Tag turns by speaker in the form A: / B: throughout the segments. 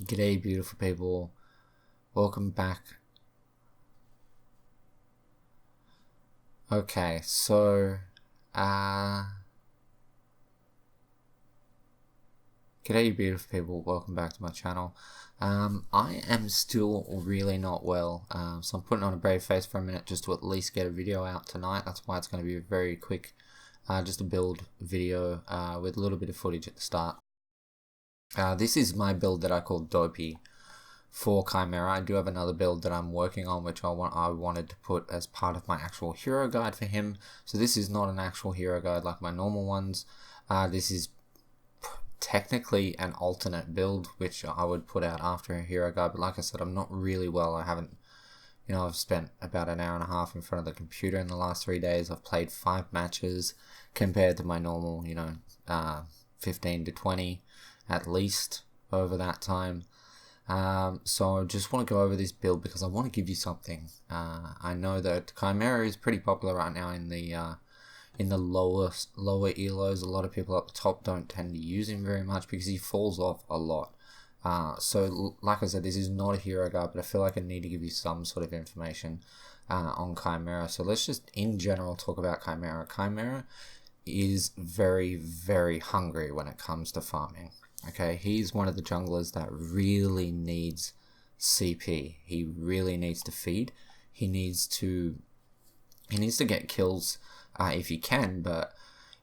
A: G'day, beautiful people. Welcome back. Okay, so, uh, g'day, you beautiful people. Welcome back to my channel. I am still really not well, so I'm putting on a brave face for a minute just to at least get a video out tonight. That's why it's going to be a very quick, just a build video with a little bit of footage at the start. This is my build that I call Dopey for Chimera. I do have another build that I'm working on, which I wanted to put as part of my actual hero guide for him. So this is not an actual hero guide like my normal ones. This is technically an alternate build, which I would put out after a hero guide. But like I said, I'm not really well. I haven't, I've spent about an hour and a half in front of the computer in the last 3 days. I've played 5 matches compared to my normal, 15 to 20 at least over that time. So I just want to go over this build because I want to give you something. I know that Chimera is pretty popular right now in the lower elos. A lot of people up the top don't tend to use him very much because he falls off a lot. So like I said, this is not a hero guide, but I feel like I need to give you some sort of information on Chimera. So let's just in general talk about Chimera. Chimera is very, very hungry when it comes to farming. Okay, he's one of the junglers that really needs CP. He really needs to feed. He needs to get kills if he can, but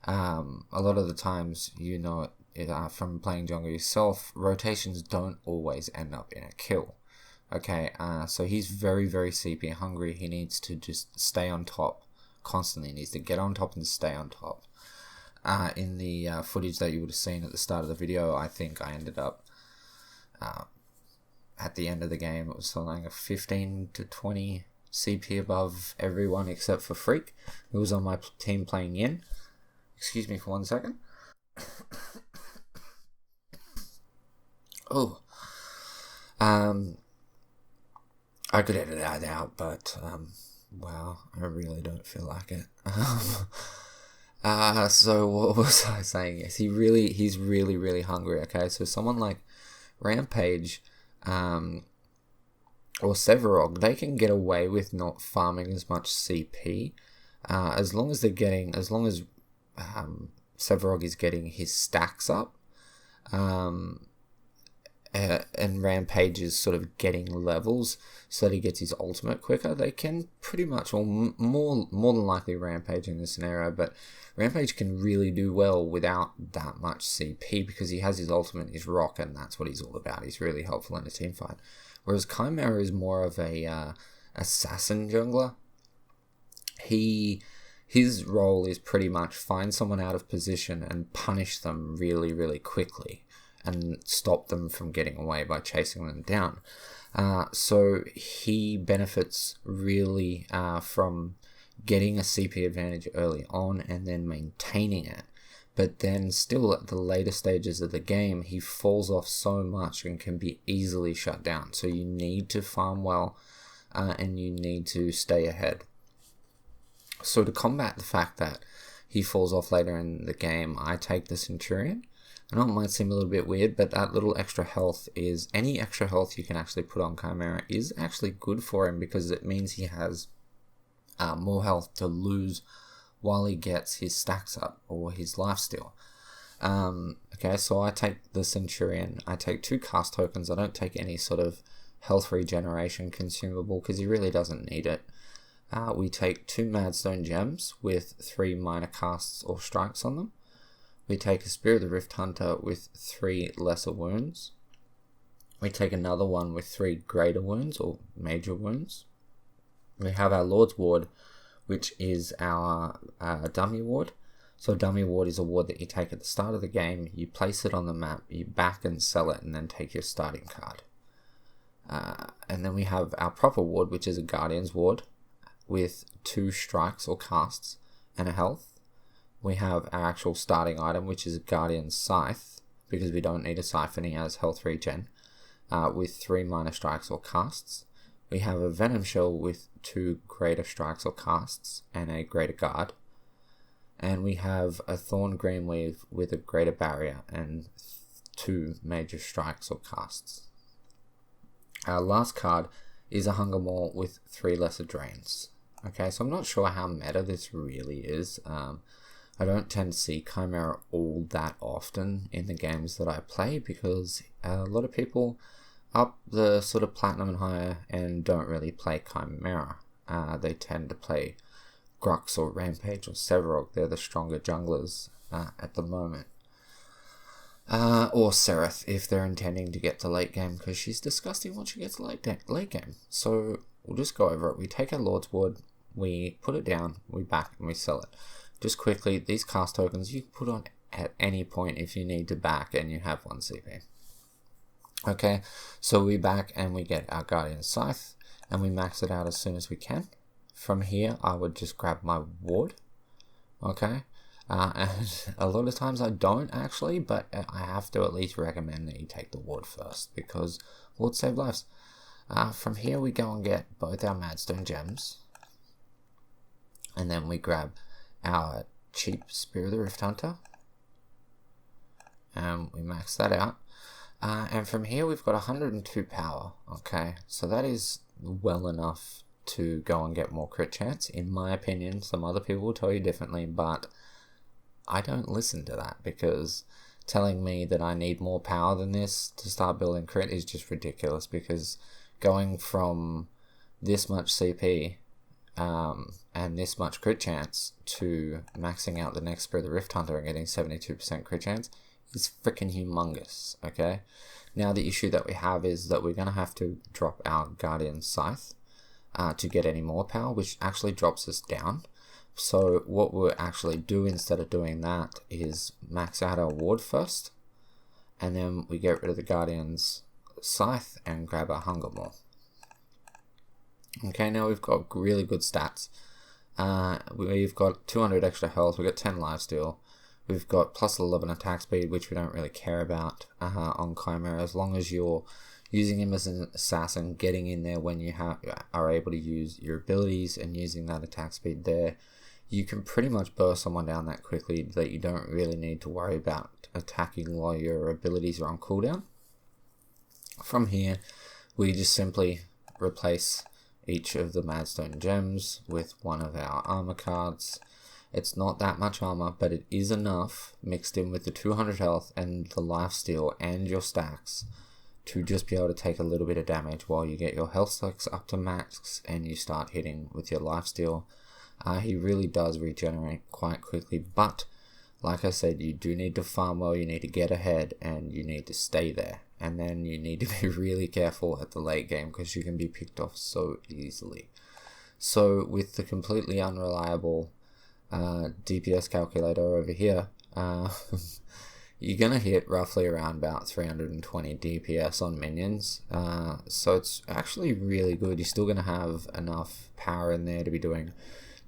A: a lot of the times, from playing jungle yourself, rotations don't always end up in a kill. Okay, so he's very, very CP hungry. He needs to just stay on top constantly. He needs to get on top and stay on top. In the footage that you would have seen at the start of the video, I think I ended up at the end of the game, it was something like a 15 to 20 CP above everyone except for Freak, who was on my team playing Yin. Excuse me for 1 second. Oh, I could edit that out, but wow, I really don't feel like it. So what was I saying? Yes, he's really, really hungry. Okay, so someone like Rampage, or Sevarog, they can get away with not farming as much CP, as long as Sevarog is getting his stacks up, and Rampage is sort of getting levels so that he gets his ultimate quicker. They can pretty much, or more than likely Rampage in this scenario, but Rampage can really do well without that much CP because he has his ultimate, his rock, and that's what he's all about. He's really helpful in a team fight. Whereas Chimera is more of a assassin jungler. His role is pretty much find someone out of position and punish them really, really quickly and stop them from getting away by chasing them down. So he benefits really from getting a CP advantage early on and then maintaining it. But then still at the later stages of the game, he falls off so much and can be easily shut down. So you need to farm well and you need to stay ahead. So to combat the fact that he falls off later in the game, I take the Centurion. I know it might seem a little bit weird, but that little extra health is, any extra health you can actually put on Chimera is actually good for him because it means he has more health to lose while he gets his stacks up or his lifesteal. Okay, so I take the Centurion. I take 2 cast tokens. I don't take any sort of health regeneration consumable because he really doesn't need it. We take 2 Madstone gems with 3 minor casts or strikes on them. We take a Spear of the Rift Hunter with 3 lesser wounds. We take another one with 3 greater wounds or major wounds. We have our Lord's Ward, which is our dummy ward. So dummy ward is a ward that you take at the start of the game, you place it on the map, you back and sell it, and then take your starting card. And then we have our proper ward, which is a Guardian's Ward with 2 strikes or casts and a health. We have our actual starting item, which is a Guardian's Scythe, because we don't need a Scythe and he has health regen, with 3 minor strikes or casts. We have a Venom Shell with 2 greater strikes or casts and a greater guard. And we have a Thorn Greenweave with a greater barrier and 2 major strikes or casts. Our last card is a Hunger Maw with 3 lesser drains. Okay, so I'm not sure how meta this really is. I don't tend to see Chimera all that often in the games that I play because a lot of people up the sort of Platinum and higher and don't really play Chimera. They tend to play Grux or Rampage or Sevarog. They're the stronger junglers at the moment. Or Seraph if they're intending to get to late game, because she's disgusting once she gets to late game. So we'll just go over it. We take our Lord's Ward, we put it down, we back and we sell it. Just quickly, these cast tokens you can put on at any point if you need to back and you have 1 CP. Okay, so we back and we get our Guardian Scythe and we max it out as soon as we can. From here, I would just grab my ward. Okay, and a lot of times I don't actually, but I have to at least recommend that you take the ward first because wards save lives. From here, we go and get both our Madstone gems, and then we grab our cheap Spear of the Rift Hunter, and we max that out. And from here we've got 102 power, okay, so that is well enough to go and get more crit chance, in my opinion. Some other people will tell you differently, but I don't listen to that, because telling me that I need more power than this to start building crit is just ridiculous, because going from this much CP and this much crit chance to maxing out the next Spear of the Rift Hunter and getting 72% crit chance is freaking humongous, okay? Now the issue that we have is that we're going to have to drop our Guardian Scythe to get any more power, which actually drops us down. So what we'll actually do instead of doing that is max out our ward first, and then we get rid of the Guardian's Scythe and grab our Hunger Maw. Okay, now we've got really good stats. We've got 200 extra health, we've got 10 lifesteal, we've got plus 11 attack speed, which we don't really care about on Chimera, as long as you're using him as an assassin, getting in there when you are able to use your abilities and using that attack speed there. You can pretty much burst someone down that quickly that you don't really need to worry about attacking while your abilities are on cooldown. From here, we just simply replace each of the Madstone gems with one of our armor cards. It's not that much armor, but it is enough mixed in with the 200 health and the lifesteal and your stacks to just be able to take a little bit of damage while you get your health stacks up to max and you start hitting with your lifesteal. He really does regenerate quite quickly, but like I said, you do need to farm well, you need to get ahead, and you need to stay there. And then you need to be really careful at the late game because you can be picked off so easily. So with the completely unreliable DPS calculator over here, you're going to hit roughly around about 320 DPS on minions. So it's actually really good. You're still going to have enough power in there to be doing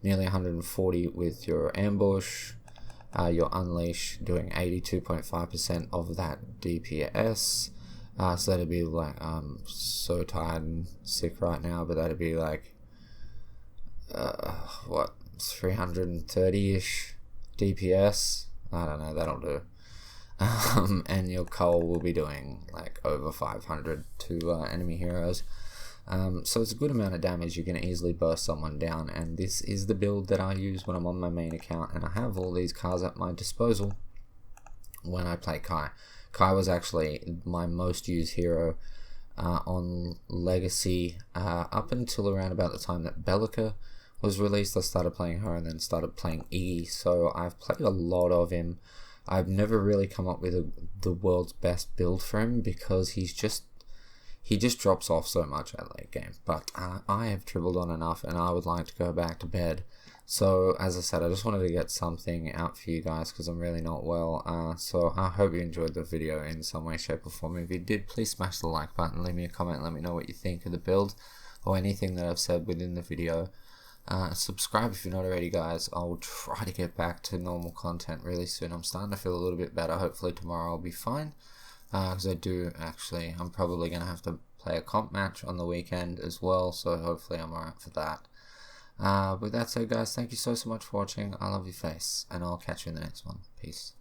A: nearly 140 with your ambush. Your unleash doing 82.5% of that DPS. So that'd be like, I'm so tired and sick right now, but that'd be like, 330-ish DPS? I don't know, that'll do. And your Cull will be doing like over 500 to enemy heroes. So it's a good amount of damage. You can easily burst someone down, and this is the build that I use when I'm on my main account, and I have all these cards at my disposal when I play Kai. Kai was actually my most used hero on Legacy up until around about the time that Bellica was released. I started playing her and then started playing Iggy, so I've played a lot of him. I've never really come up with the world's best build for him because he just drops off so much at late game, but I have dribbled on enough and I would like to go back to bed. So as I said, I just wanted to get something out for you guys because I'm really not well. So I hope you enjoyed the video in some way, shape or form. If you did, please smash the like button, leave me a comment, let me know what you think of the build or anything that I've said within the video. Subscribe if you're not already, guys. I'll try to get back to normal content really soon. I'm starting to feel a little bit better. Hopefully tomorrow I'll be fine. Because I'm probably going to have to play a comp match on the weekend as well, so hopefully I'm alright for that. With that said, guys, thank you so much for watching. I love your face, and I'll catch you in the next one. Peace.